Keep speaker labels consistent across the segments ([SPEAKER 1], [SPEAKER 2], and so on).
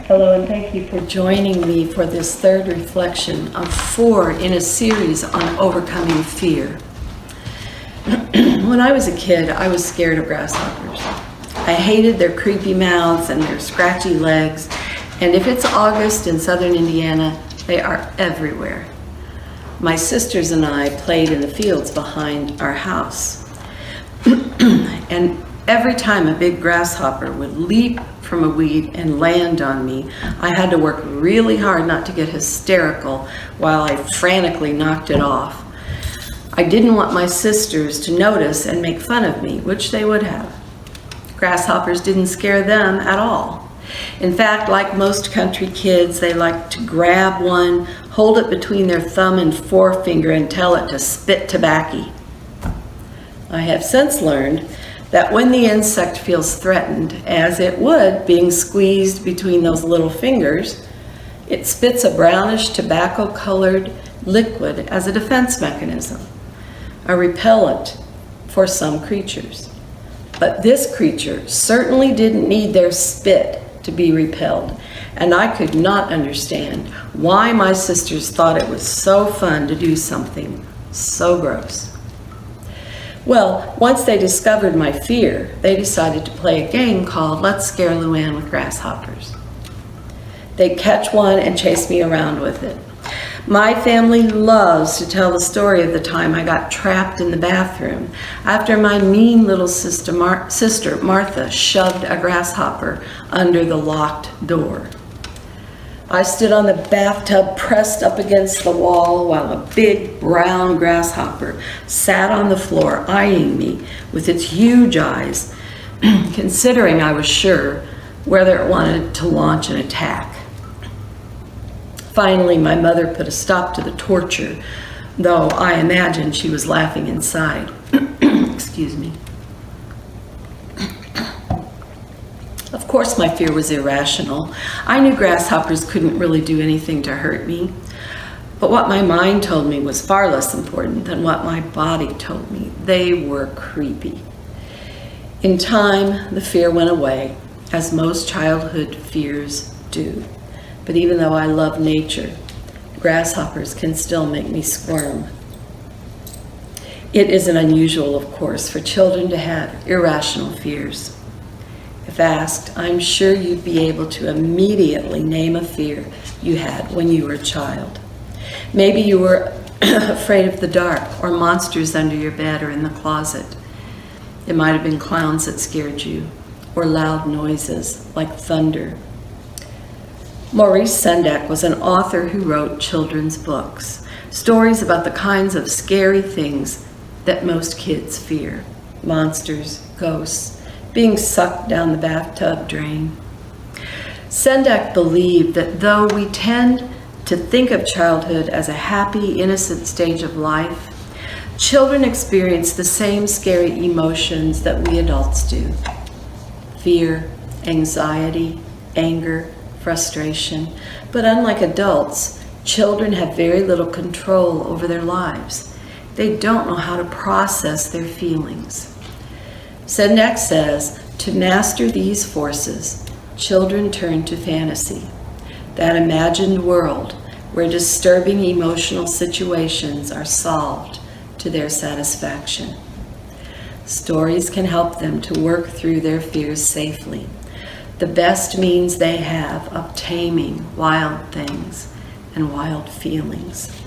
[SPEAKER 1] Hello, and thank you for joining me for this third reflection of 4 in a series on overcoming fear. When I was a kid, I was scared of grasshoppers. I hated their creepy mouths and their scratchy legs, and if it's August in southern Indiana, they are everywhere. My sisters and I played in the fields behind our house, and every time a big grasshopper would leap from a weed and land on me, I had to work really hard not to get hysterical while I frantically knocked it off. I didn't want my sisters to notice and make fun of me, which they would have. Grasshoppers didn't scare them at all. In fact, like most country kids, they like to grab one, hold it between their thumb and forefinger and tell it to spit tobacco. I have since learned that when the insect feels threatened, as it would being squeezed between those little fingers, it spits a brownish tobacco-colored liquid as a defense mechanism, a repellent for some creatures. But this creature certainly didn't need their spit to be repelled, and I could not understand why my sisters thought it was so fun to do something so gross. Well, once they discovered my fear, they decided to play a game called Let's Scare LouAnn with Grasshoppers. They'd catch one and chase me around with it. My family loves to tell the story of the time I got trapped in the bathroom after my mean little sister Martha shoved a grasshopper under the locked door. I stood on the bathtub pressed up against the wall while a big brown grasshopper sat on the floor eyeing me with its huge eyes, considering, I was sure, whether it wanted to launch an attack. Finally, my mother put a stop to the torture, though I imagine she was laughing inside. Excuse me. Of course, my fear was irrational. I knew grasshoppers couldn't really do anything to hurt me. But what my mind told me was far less important than what my body told me. They were creepy. In time, the fear went away, as most childhood fears do. But even though I love nature, grasshoppers can still make me squirm. It isn't unusual, of course, for children to have irrational fears. If asked, I'm sure you'd be able to immediately name a fear you had when you were a child. Maybe you were afraid of the dark or monsters under your bed or in the closet. It might have been clowns that scared you, or loud noises like thunder. Maurice Sendak was an author who wrote children's books, stories about the kinds of scary things that most kids fear: monsters, ghosts, being sucked down the bathtub drain. Sendak believed that though we tend to think of childhood as a happy, innocent stage of life, children experience the same scary emotions that we adults do: fear, anxiety, anger, frustration. But unlike adults, children have very little control over their lives. They don't know how to process their feelings. Sendak says, to master these forces, children turn to fantasy, that imagined world where disturbing emotional situations are solved to their satisfaction. Stories can help them to work through their fears safely, the best means they have of taming wild things and wild feelings.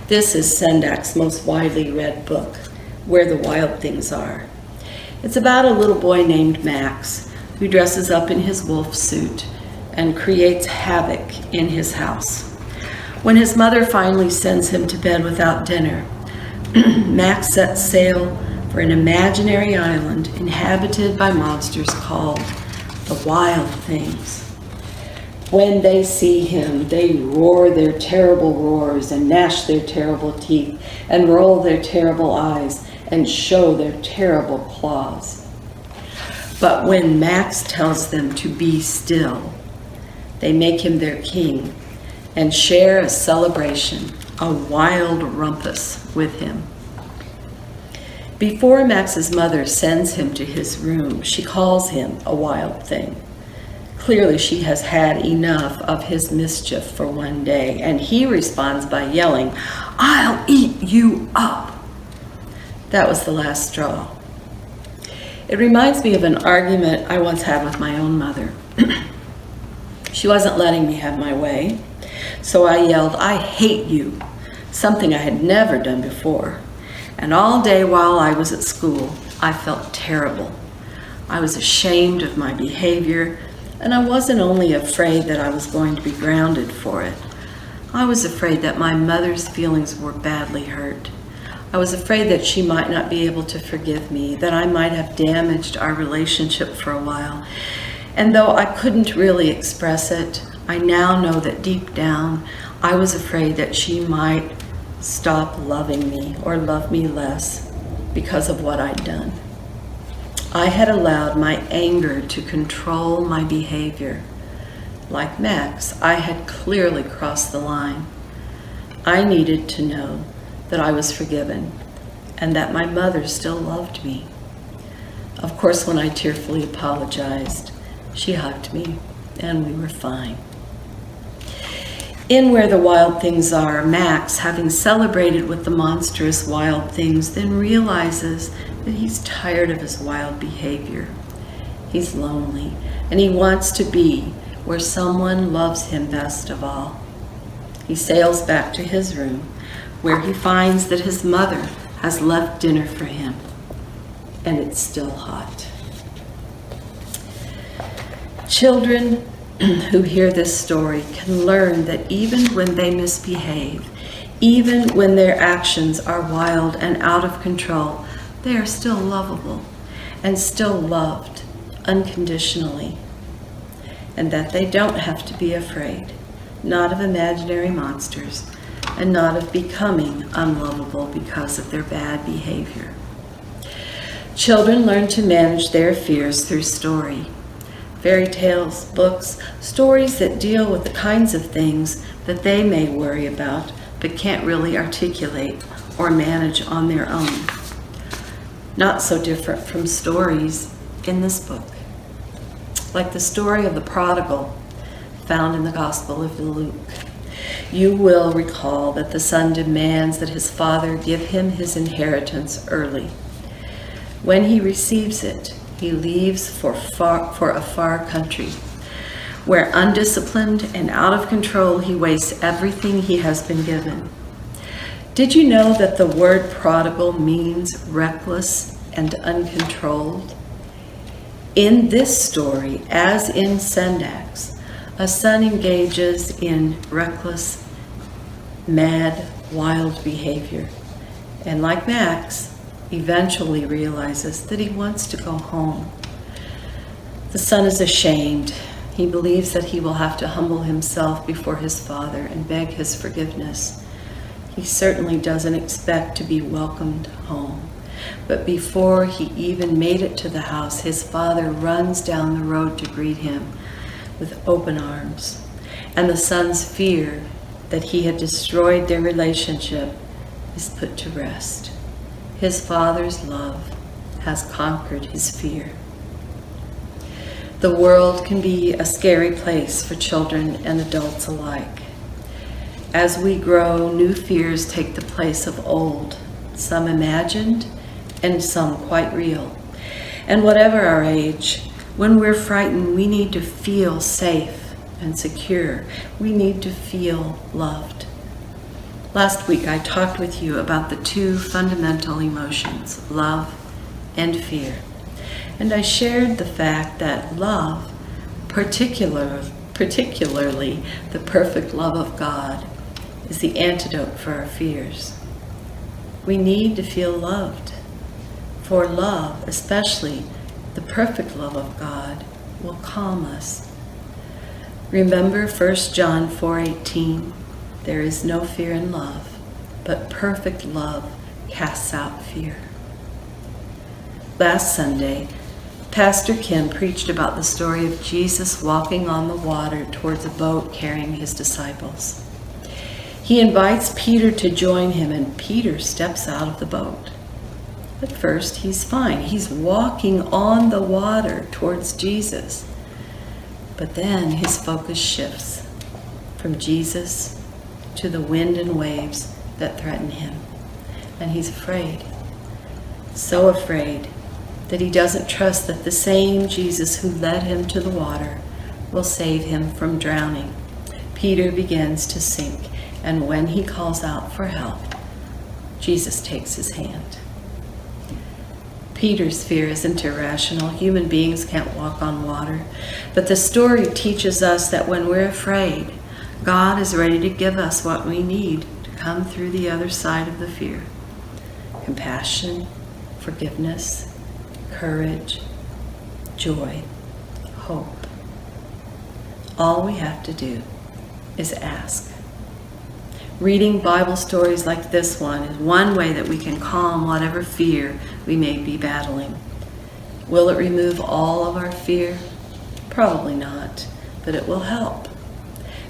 [SPEAKER 1] This is Sendak's most widely read book, Where the Wild Things Are. It's about a little boy named Max who dresses up in his wolf suit and creates havoc in his house. When his mother finally sends him to bed without dinner, Max sets sail for an imaginary island inhabited by monsters called the Wild Things. When they see him, they roar their terrible roars and gnash their terrible teeth and roll their terrible eyes and show their terrible claws. But when Max tells them to be still, they make him their king and share a celebration, a wild rumpus with him. Before Max's mother sends him to his room, she calls him a wild thing. Clearly, she has had enough of his mischief for one day, and he responds by yelling, "I'll eat you up." That was the last straw. It reminds me of an argument I once had with my own mother. She wasn't letting me have my way, so I yelled, "I hate you," something I had never done before. And all day while I was at school, I felt terrible. I was ashamed of my behavior, and I wasn't only afraid that I was going to be grounded for it. I was afraid that my mother's feelings were badly hurt. I was afraid that she might not be able to forgive me, that I might have damaged our relationship for a while. And though I couldn't really express it, I now know that deep down, I was afraid that she might stop loving me or love me less because of what I'd done. I had allowed my anger to control my behavior. Like Max, I had clearly crossed the line. I needed to know that I was forgiven and that my mother still loved me. Of course, when I tearfully apologized, she hugged me and we were fine. In Where the Wild Things Are, Max, having celebrated with the monstrous wild things, then realizes that he's tired of his wild behavior. He's lonely, and he wants to be where someone loves him best of all. He sails back to his room, where he finds that his mother has left dinner for him, and it's still hot. Children who hear this story can learn that even when they misbehave, even when their actions are wild and out of control, they are still lovable and still loved unconditionally, and that they don't have to be afraid, not of imaginary monsters, and not of becoming unlovable because of their bad behavior. Children learn to manage their fears through story. Fairy tales, books, stories that deal with the kinds of things that they may worry about but can't really articulate or manage on their own. Not so different from stories in this book. Like the story of the prodigal found in the Gospel of Luke. You will recall that the son demands that his father give him his inheritance early. When he receives it, he leaves for a far country, where undisciplined and out of control he wastes everything he has been given. Did you know that the word prodigal means reckless and uncontrolled? In this story, as in Sendak's, A son engages in reckless, mad, wild behavior, and like Max, eventually realizes that he wants to go home. The son is ashamed. He believes that he will have to humble himself before his father and beg his forgiveness. He certainly doesn't expect to be welcomed home. But before he even made it to the house, his father runs down the road to greet him with open arms. And the son's fear that he had destroyed their relationship is put to rest. His father's love has conquered his fear. The world can be a scary place for children and adults alike. As we grow, new fears take the place of old, some imagined and some quite real. And whatever our age, when we're frightened, we need to feel safe and secure. We need to feel loved. Last week, I talked with you about the two fundamental emotions, love and fear. And I shared the fact that love, particularly the perfect love of God, is the antidote for our fears. We need to feel loved. For love, especially the perfect love of God, will calm us. Remember 1 John 4:18, there is no fear in love, but perfect love casts out fear. Last Sunday, Pastor Kim preached about the story of Jesus walking on the water towards a boat carrying his disciples. He invites Peter to join him, and Peter steps out of the boat. At first, he's fine. He's walking on the water towards Jesus. But then his focus shifts from Jesus to the wind and waves that threaten him. And he's afraid, so afraid that he doesn't trust that the same Jesus who led him to the water will save him from drowning. Peter begins to sink, and when he calls out for help, Jesus takes his hand. Peter's fear isn't irrational. Human beings can't walk on water. But the story teaches us that when we're afraid, God is ready to give us what we need to come through the other side of the fear. Compassion, forgiveness, courage, joy, hope. All we have to do is ask. Reading Bible stories like this one is one way that we can calm whatever fear we may be battling. Will it remove all of our fear? Probably not, but it will help,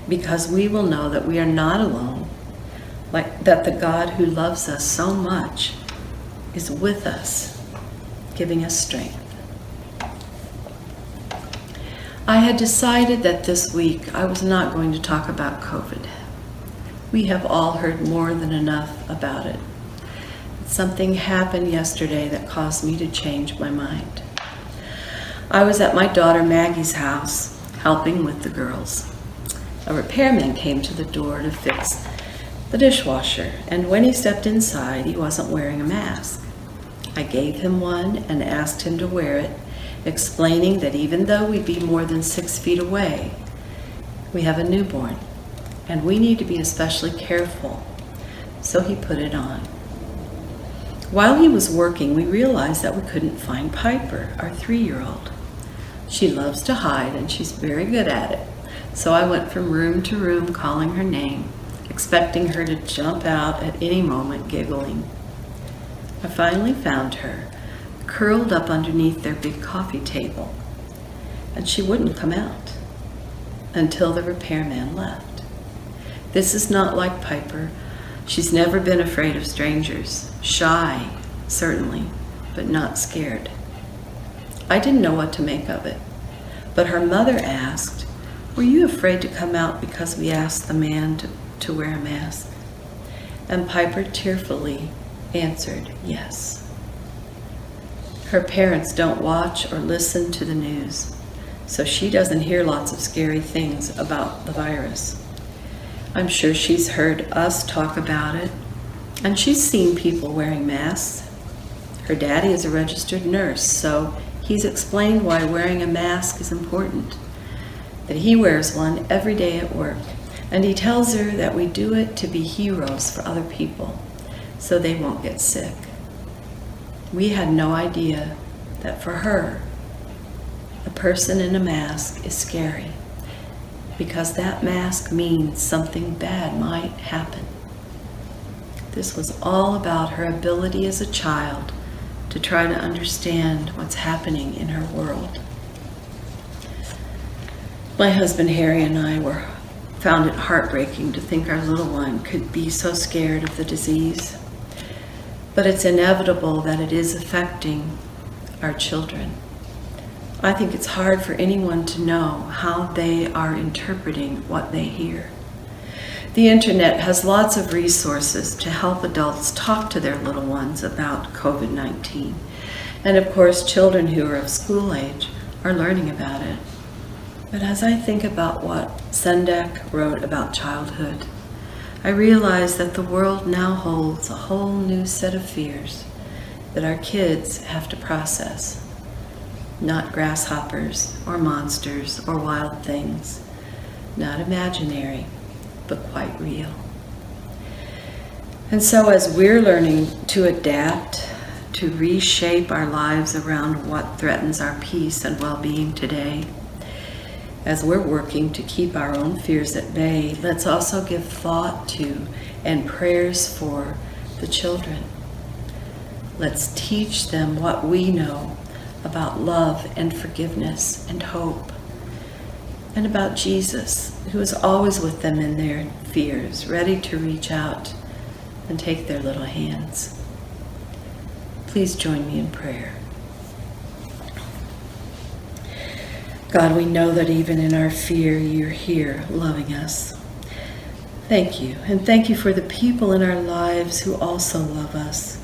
[SPEAKER 1] because we will know that we are not alone, like that the God who loves us so much is with us, giving us strength. I had decided that this week I was not going to talk about COVID. We have all heard more than enough about it. Something happened yesterday that caused me to change my mind. I was at my daughter Maggie's house, helping with the girls. A repairman came to the door to fix the dishwasher, and when he stepped inside, he wasn't wearing a mask. I gave him one and asked him to wear it, explaining that even though we'd be more than 6 feet away, we have a newborn, and we need to be especially careful. So he put it on. While he was working, we realized that we couldn't find Piper, our 3-year-old. She loves to hide, and she's very good at it. So I went from room to room calling her name, expecting her to jump out at any moment, giggling. I finally found her, curled up underneath their big coffee table, and she wouldn't come out until the repairman left. This is not like Piper. She's never been afraid of strangers. Shy, certainly, but not scared. I didn't know what to make of it, but her mother asked, "Were you afraid to come out because we asked the man to wear a mask?" And Piper tearfully answered, "Yes." Her parents don't watch or listen to the news, so she doesn't hear lots of scary things about the virus. I'm sure she's heard us talk about it, and she's seen people wearing masks. Her daddy is a registered nurse, so he's explained why wearing a mask is important. that he wears one every day at work. And he tells her that we do it to be heroes for other people so they won't get sick. We had no idea that for her, a person in a mask is scary because that mask means something bad might happen. This was all about her ability as a child to try to understand what's happening in her world. My husband Harry and I found it heartbreaking to think our little one could be so scared of the disease. But it's inevitable that it is affecting our children. I think it's hard for anyone to know how they are interpreting what they hear. The internet has lots of resources to help adults talk to their little ones about COVID-19. And of course, children who are of school age are learning about it. But as I think about what Sendak wrote about childhood, I realize that the world now holds a whole new set of fears that our kids have to process. Not grasshoppers or monsters or wild things, not imaginary, but quite real. And so as we're learning to adapt, to reshape our lives around what threatens our peace and well-being today, as we're working to keep our own fears at bay, let's also give thought to and prayers for the children. Let's teach them what we know about love and forgiveness and hope, and about Jesus, who is always with them in their fears, ready to reach out and take their little hands. Please join me in prayer. God, we know that even in our fear, you're here loving us. Thank you, and thank you for the people in our lives who also love us.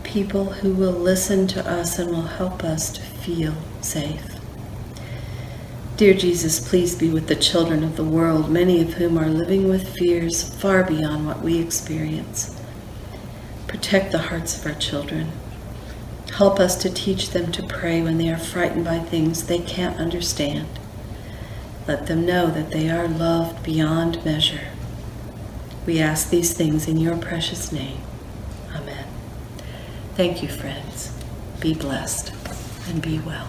[SPEAKER 1] People who will listen to us and will help us to feel safe. Dear Jesus, please be with the children of the world, many of whom are living with fears far beyond what we experience. Protect the hearts of our children. Help us to teach them to pray when they are frightened by things they can't understand. Let them know that they are loved beyond measure. We ask these things in your precious name. Amen. Thank you, friends. Be blessed and be well.